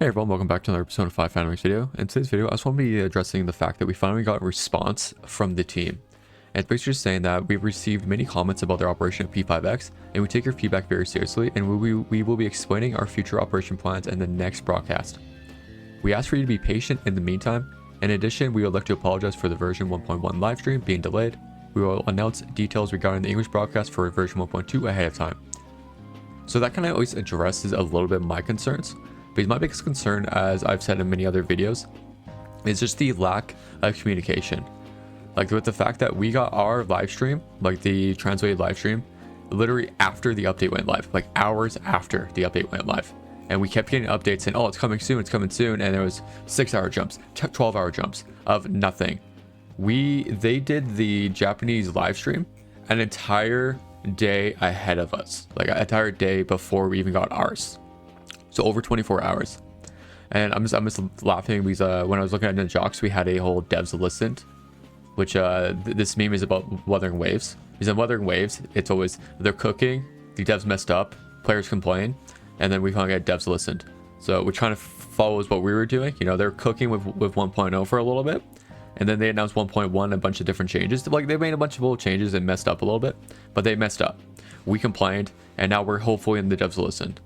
Hey everyone, welcome back to another episode of 5 Fanatics video. In today's video, I just want to be addressing the fact that we finally got a response from the team. And it's basically saying that we've received many comments about their operation of P5X, and we take your feedback very seriously, and we will be explaining our future operation plans in the next broadcast. We ask for you to be patient in the meantime. In addition, we would like to apologize for the version 1.1 livestream being delayed. We will announce details regarding the English broadcast for version 1.2 ahead of time. So that kind of always addresses a little bit my concerns. Because my biggest concern, as I've said in many other videos, is just the lack of communication. Like with the fact that we got our live stream, like the translated live stream, literally after the update went live, like hours after the update went live. And we kept getting updates saying, oh, it's coming soon, and there was 6-hour jumps, 12-hour jumps of nothing. They did the Japanese live stream an entire day ahead of us, like an entire day before we even got ours. So over 24 hours. And I'm just laughing because when I was looking at the jocks, we had a whole devs listened, which this meme is about Wuthering Waves. Because in Wuthering Waves, it's always they're cooking, the devs messed up, players complain, and then we finally get devs listened. So which kind of follows what we were doing. You know, they're cooking with 1.0 for a little bit, and then they announced 1.1, a bunch of different changes. Like they made a bunch of little changes and messed up a little bit, but they messed up. We complained, and now we're hopefully in the devs listened.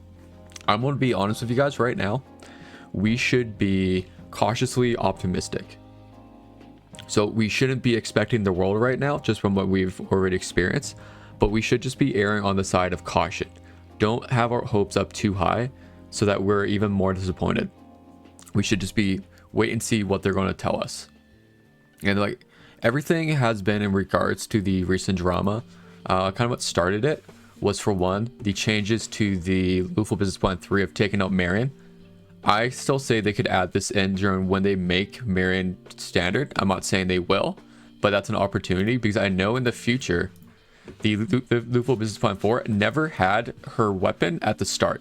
I'm going to be honest with you guys right now. We should be cautiously optimistic. So we shouldn't be expecting the world right now, just from what we've already experienced, but we should just be erring on the side of caution. Don't have our hopes up too high so that we're even more disappointed. We should just be wait and see what they're going to tell us. And like everything has been in regards to the recent drama, kind of what started it was, for one, the changes to the Luffle Business Plan 3 of taking out Marion. I still say they could add this in during when they make Marion standard. I'm not saying they will, but that's an opportunity because I know in the future, the Luffle Business Plan 4 never had her weapon at the start.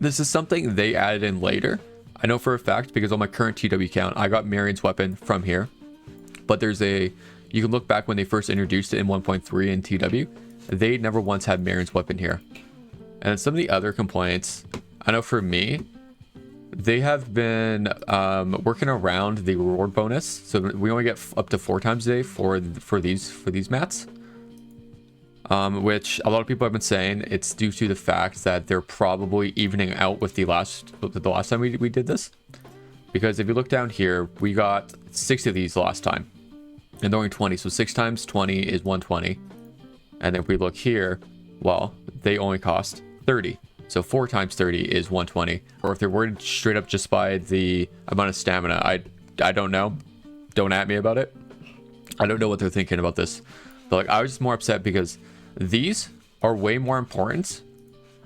This is something they added in later. I know for a fact because on my current TW count, I got Marion's weapon from here. But you can look back when they first introduced it in 1.3 in TW. They never once had Marion's weapon here. And some of the other complaints, I know for me, they have been working around the reward bonus. So we only get up to 4 times a day for these mats. Which a lot of people have been saying it's due to the fact that they're probably evening out with the last time we did this. Because if you look down here, we got 6 of these last time. And they're only 20, so 6 times 20 is 120. And then if we look here, well, they only cost 30. So 4 times 30 is 120. Or if they're worded straight up just by the amount of stamina, I don't know. Don't at me about it. I don't know what they're thinking about this. But like, I was just more upset because these are way more important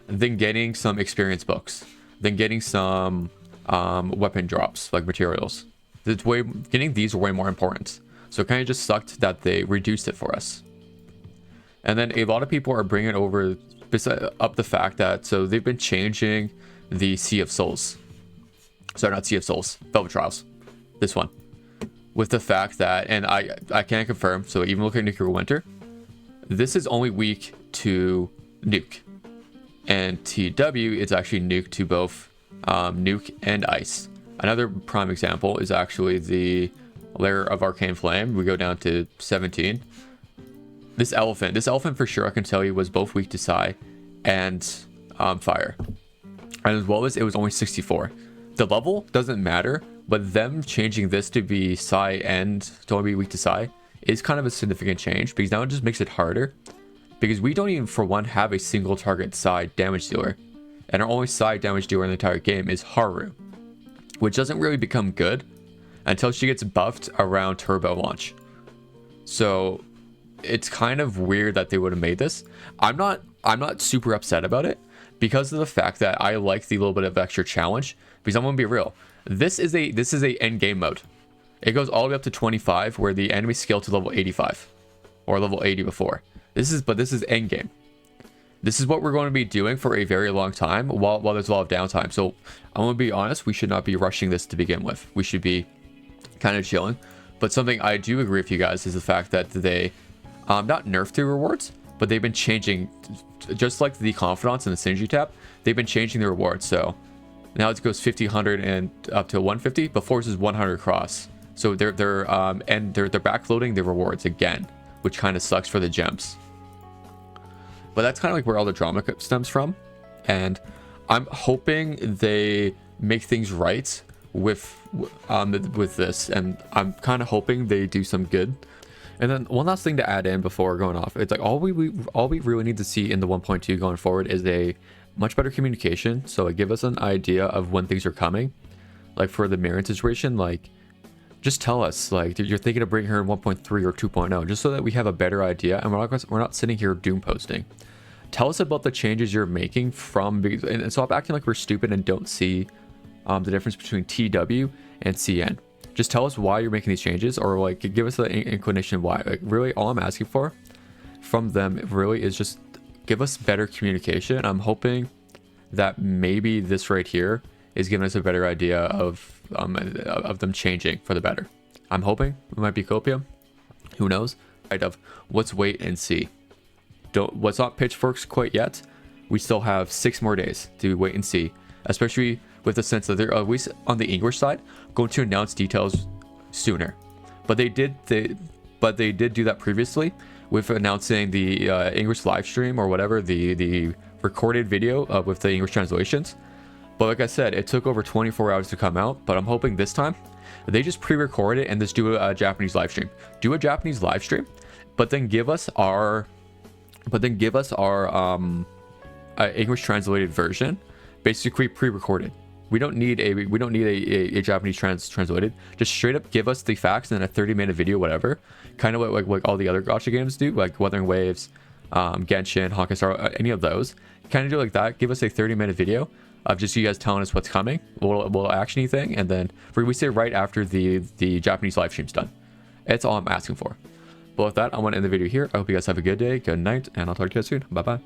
than getting some experience books, than getting some weapon drops, like materials. Getting these are way more important. So it kind of just sucked that they reduced it for us. And then a lot of people are bringing over up the fact that, so they've been changing the Sea of Souls. Sorry, not Sea of Souls, Velvet Trials. This one. With the fact that, and I can't confirm, so even looking at Nuclear Winter, this is only weak to Nuke. And TW is actually Nuke to both Nuke and Ice. Another prime example is actually the Lair of Arcane Flame. We go down to 17. This elephant for sure, I can tell you, was both weak to Psy and Fire. And as well as it was only 64. The level doesn't matter, but them changing this to be Psy and to only be weak to Psy is kind of a significant change, because now it just makes it harder. Because we don't even, for one, have a single target Psy damage dealer. And our only Psy damage dealer in the entire game is Haru, which doesn't really become good until she gets buffed around Turbo launch. So it's kind of weird that they would have made this. I'm not super upset about it because of the fact that I like the little bit of extra challenge. Because I'm gonna be real, this is a end game mode. It goes all the way up to 25, where the enemy scale to level 85 or level 80 before. This is end game. This is what we're going to be doing for a very long time while there's a lot of downtime. So I'm gonna be honest, we should not be rushing this to begin with. We should be kind of chilling. But something I do agree with you guys is the fact that they not nerfed the rewards, but they've been changing, just like the confidants and the synergy tab, they've been changing the rewards. So Now it goes 50, 100, and up to 150. Before, this is 100 cross. So they're backloading the rewards again, which kind of sucks for the gems. But that's kind of like where all the drama stems from, and I'm hoping they make things right with this, and I'm kind of hoping they do some good. And then one last thing to add in before going off, it's like all we really need to see in the 1.2 going forward is a much better communication. So like give us an idea of when things are coming. Like for the Marion situation, like just tell us like you're thinking of bringing her in 1.3 or 2.0, just so that we have a better idea and we're not sitting here doom posting. Tell us about the changes you're making from, and stop acting like we're stupid and don't see the difference between TW and CN. Just tell us why you're making these changes, or like give us the inclination why. Like really all I'm asking for from them really is just give us better communication. I'm hoping that maybe this right here is giving us a better idea of them changing for the better. I'm hoping it might be copium, who knows. Right, of let's wait and see. Let's not pitchforks quite yet. We still have 6 more days to wait and see, especially with the sense that they're at least on the English side going to announce details sooner. But they did do that previously with announcing the English live stream or whatever, the recorded video with the English translations. But like I said, it took over 24 hours to come out. But I'm hoping this time they just pre-record it and just do a Japanese live stream. Do a Japanese live stream, but then give us our English translated version, basically pre-recorded. We don't need a Japanese translated. Just straight up give us the facts and then a 30-minute video, whatever. Kind of like all the other gacha games do, like Wuthering Waves, Genshin, Honkai Star, any of those. Kind of do like that. Give us a 30-minute video of just you guys telling us what's coming, a little actiony thing, and then release it right after the Japanese live stream's done. That's all I'm asking for. But with that, I want to end the video here. I hope you guys have a good day, good night, and I'll talk to you guys soon. Bye bye.